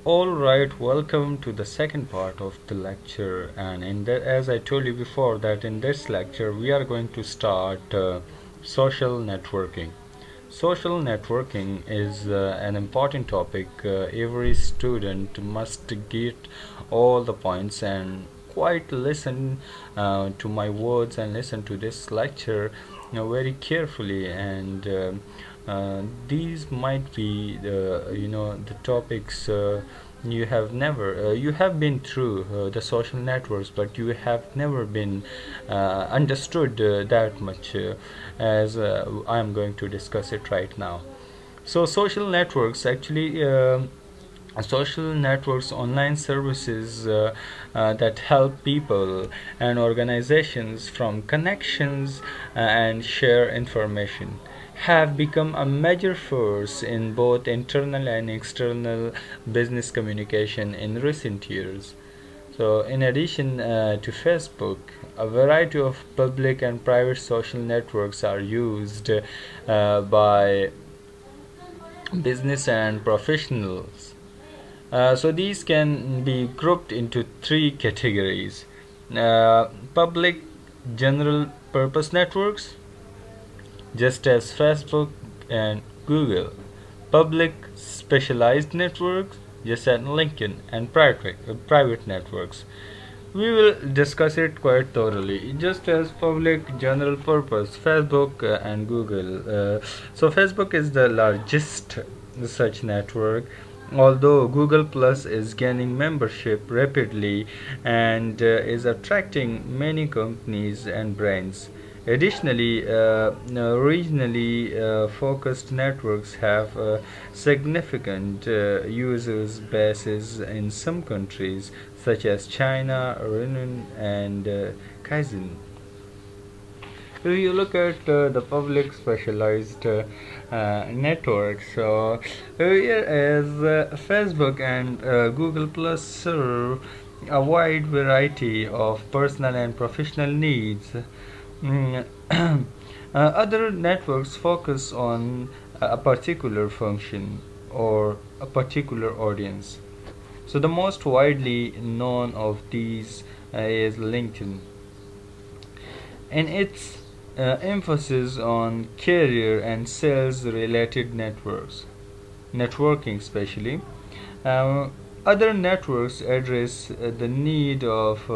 Alright, welcome to the second part of the lecture. And as I told you before, that in this lecture we are going to start social networking. Social networking is an important topic. Every student must get all the points and quite listen to my words and listen to this lecture very carefully. And these might be the topics you have been through the social networks, but you have never been understood that much as I am going to discuss it right now. So social networks, online services that help people and organizations from connections and share information, have become a major force in both internal and external business communication in recent years. So, in addition to Facebook, a variety of public and private social networks are used by business and professionals. So these can be grouped into three categories: public general purpose networks, just as Facebook and Google; public specialized networks, just as LinkedIn; and private networks. We will discuss it quite thoroughly. Just as public general purpose, Facebook and Google. So Facebook is the largest such network, although Google Plus is gaining membership rapidly and is attracting many companies and brands. Additionally, regionally focused networks have significant users bases in some countries, such as China, Iran, and Kaizen. If you look at the public specialized networks, so here is Facebook and Google Plus serve a wide variety of personal and professional needs. Mm, Other networks focus on a particular function or a particular audience. So the most widely known of these is LinkedIn, and its emphasis on career and sales related networking especially. Other networks address the need of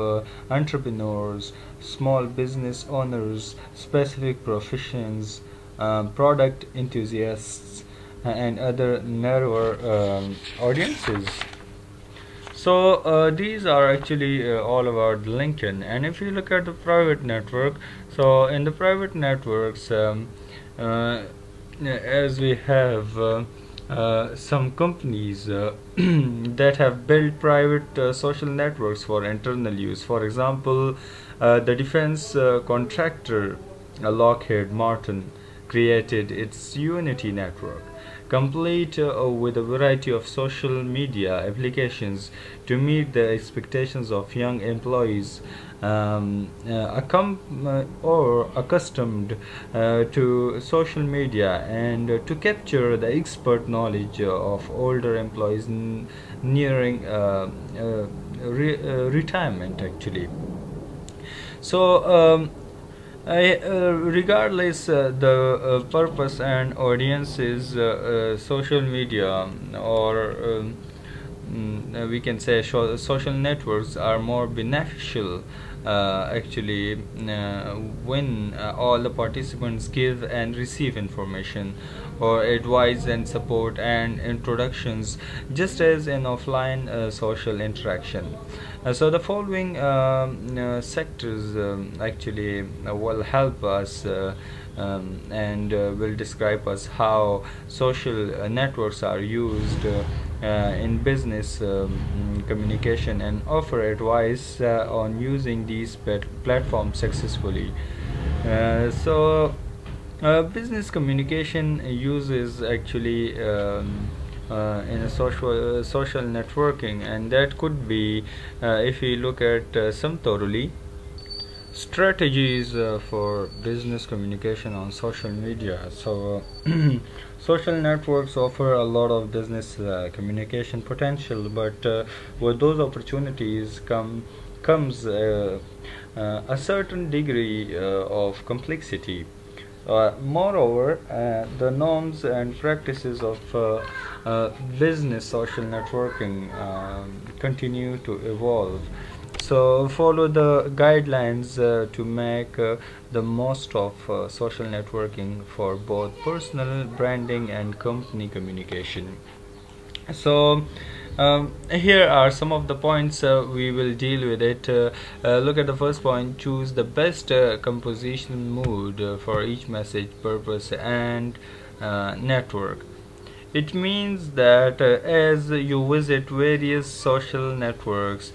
entrepreneurs, small business owners, specific professions, product enthusiasts, and other narrower audiences. So these are actually all about LinkedIn. And if you look at the private network, so in the private networks, as we have some companies that have built private social networks for internal use. For example, the defense contractor Lockheed Martin created its Unity network, complete with a variety of social media applications to meet the expectations of young employees or accustomed to social media, and to capture the expert knowledge of older employees nearing retirement actually. So regardless the purpose and audiences, social media or we can say social networks are more beneficial actually when all the participants give and receive information or advice and support and introductions, just as in offline social interaction. So the following sectors actually will help us and will describe us how social networks are used in business communication, and offer advice on using these platforms successfully. Business communication uses actually in a social networking, and that could be if we look at some thoroughly. Strategies for business communication on social media. Social networks offer a lot of business communication potential, but with those opportunities comes a certain degree of complexity. Moreover, the norms and practices of business social networking continue to evolve. So, follow the guidelines to make the most of social networking for both personal branding and company communication. So here are some of the points we will deal with it. Look at the first point: choose the best composition mood for each message, purpose, and network. It means that as you visit various social networks,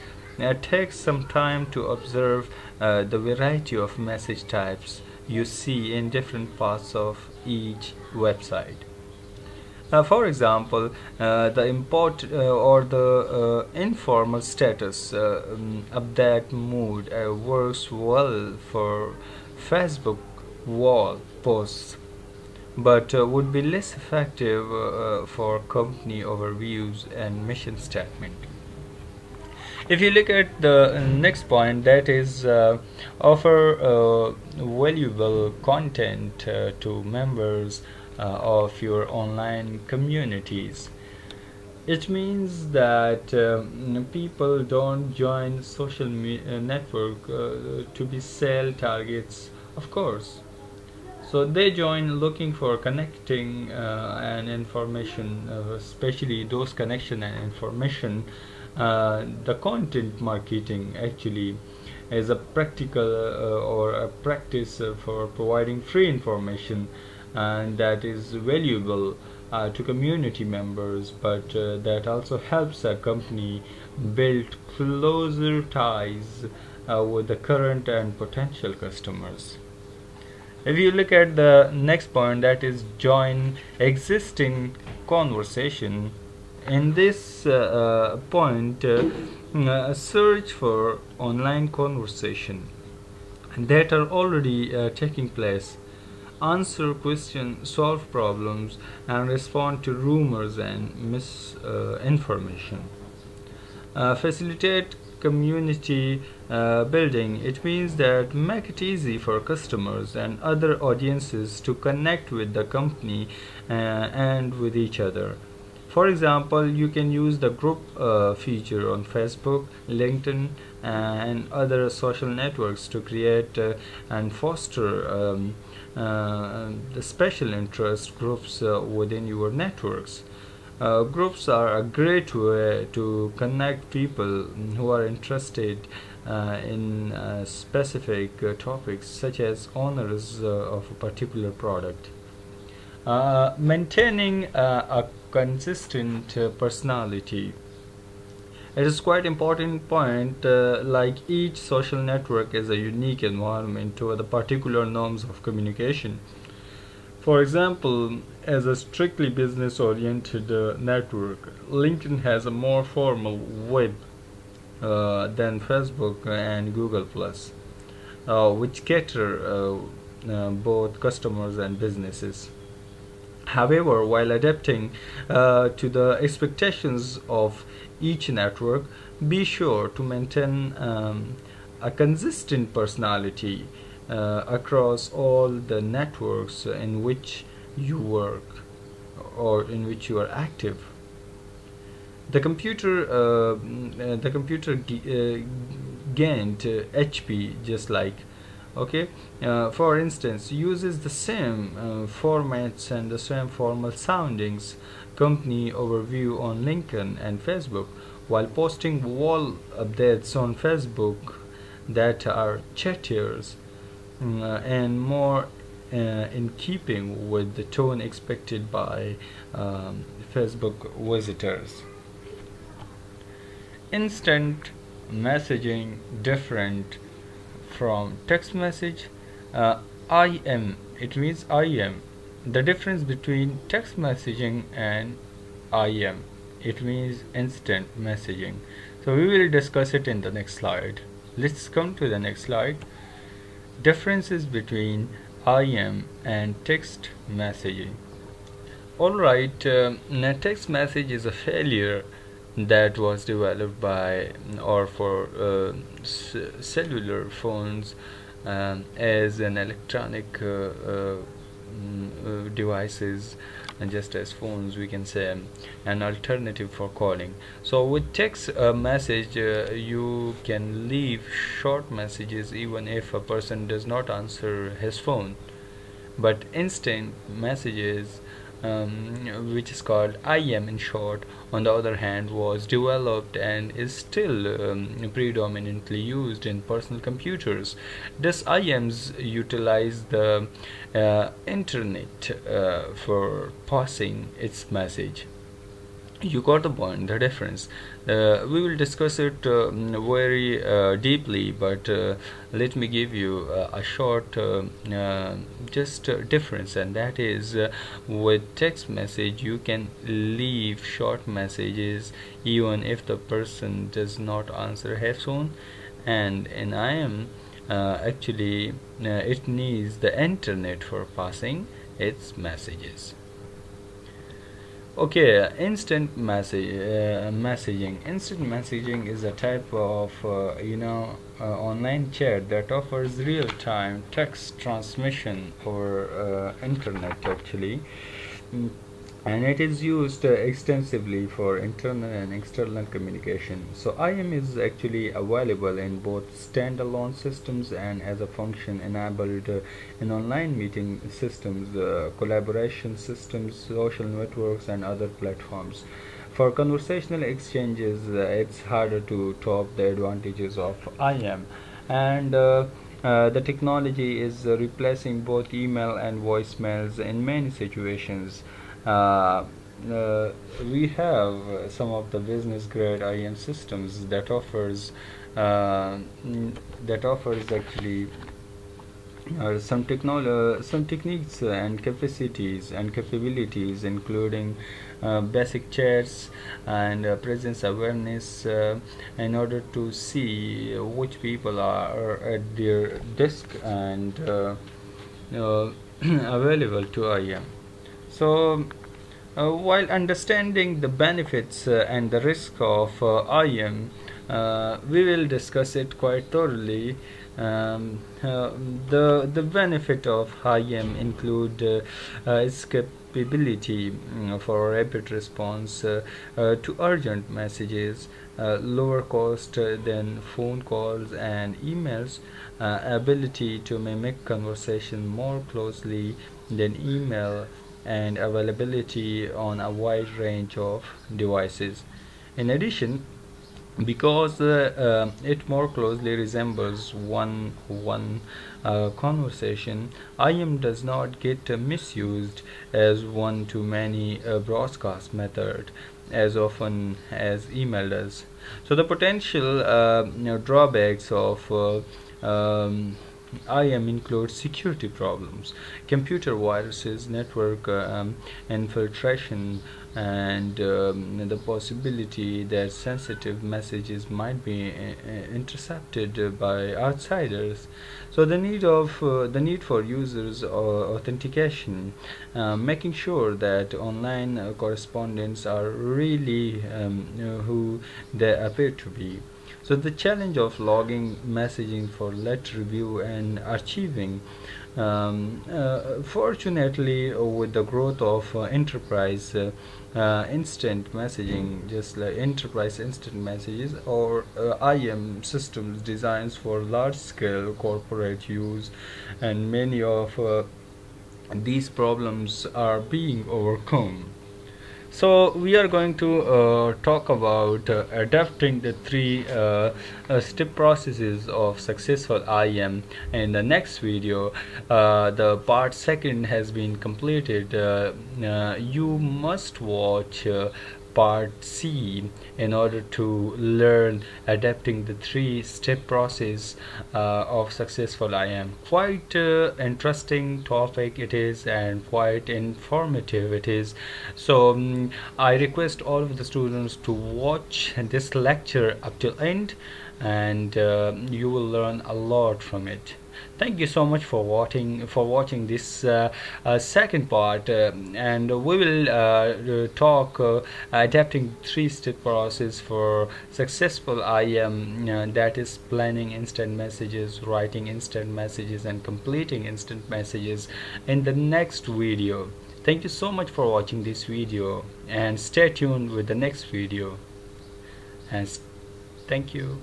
take some time to observe the variety of message types you see in different parts of each website. For example, the import or the informal status update mood works well for Facebook wall posts, but would be less effective for company overviews and mission statement. If you look at the next point, that is offer valuable content to members of your online communities. It means that people don't join social network to be sale targets, of course. So they join looking for connecting and information, especially those connection and information. The content marketing actually is a practical or a practice for providing free information, and that is valuable to community members, but that also helps a company build closer ties with the current and potential customers. If you look at the next point, that is join existing conversation. In this point, search for online conversation that are already taking place, answer questions, solve problems, and respond to rumors and misinformation. Facilitate community building. It means that make it easy for customers and other audiences to connect with the company and with each other. For example, you can use the group feature on Facebook, LinkedIn, and other social networks to create and foster the special interest groups within your networks. Groups are a great way to connect people who are interested in specific topics, such as owners of a particular product. Maintaining a consistent personality. It is quite important point. Like each social network is a unique environment to the particular norms of communication. For example, as a strictly business-oriented network, LinkedIn has a more formal web than Facebook and Google Plus, which cater both customers and businesses. However, while adapting to the expectations of each network, be sure to maintain a consistent personality across all the networks in which you work or in which you are active. The computer gained HP, just like, okay, for instance, uses the same formats and the same formal soundings company overview on LinkedIn and Facebook, while posting wall updates on Facebook that are chattiers and more in keeping with the tone expected by Facebook visitors. Instant messaging different from text message. IM, it means IM. The difference between text messaging and IM, it means instant messaging. So we will discuss it in the next slide. Let's come to the next slide. Differences between IM and text messaging. Alright, text message is a failure that was developed by or for cellular phones as an electronic devices, and just as phones we can say an alternative for calling. So with text message you can leave short messages even if a person does not answer his phone, but instant messages, which is called IM in short, on the other hand, was developed and is still predominantly used in personal computers. These IMs utilize the internet for passing its message. You got the point, the difference. We will discuss it very deeply, but let me give you a short just difference, and that is with text message you can leave short messages even if the person does not answer his phone, and in IM actually it needs the internet for passing its messages. Okay, instant messaging. Instant messaging is a type of online chat that offers real-time text transmission over internet actually. And it is used extensively for internal and external communication. So IM is actually available in both standalone systems and as a function enabled in online meeting systems, collaboration systems, social networks, and other platforms. For conversational exchanges, it's harder to top the advantages of IM, and the technology is replacing both email and voicemails in many situations. uh, we have some of the business grade IM systems uh, that offers actually some techniques and capacities and capabilities, including basic chats and presence awareness, in order to see which people are at their desk and available to IM. So, while understanding the benefits and the risk of IM, we will discuss it quite thoroughly. The benefit of IM include its capability for rapid response to urgent messages, lower cost than phone calls and emails, ability to mimic conversation more closely than email, and availability on a wide range of devices. In addition, because it more closely resembles one conversation, IM does not get misused as one to many broadcast method as often as email does. So the potential drawbacks of IM includes security problems, computer viruses, network infiltration, and the possibility that sensitive messages might be intercepted by outsiders. So the need for users authentication, making sure that online correspondents are really who they appear to be. So the challenge of logging messaging for let review and archiving. Fortunately, with the growth of enterprise instant messaging, just like enterprise instant messages or IM systems designs for large-scale corporate use, and many of these problems are being overcome. So we are going to talk about adapting the three step processes of successful IM in the next video. The part second has been completed. You must watch part C in order to learn adapting the three-step process of successful IM. Quite interesting topic it is, and quite informative it is. So I request all of the students to watch this lecture up till end, and you will learn a lot from it. Thank you so much for watching this second part, and we will talk adapting three-step process for successful IM, that is planning instant messages, writing instant messages, and completing instant messages in the next video. Thank you so much for watching this video, and stay tuned with the next video. And thank you.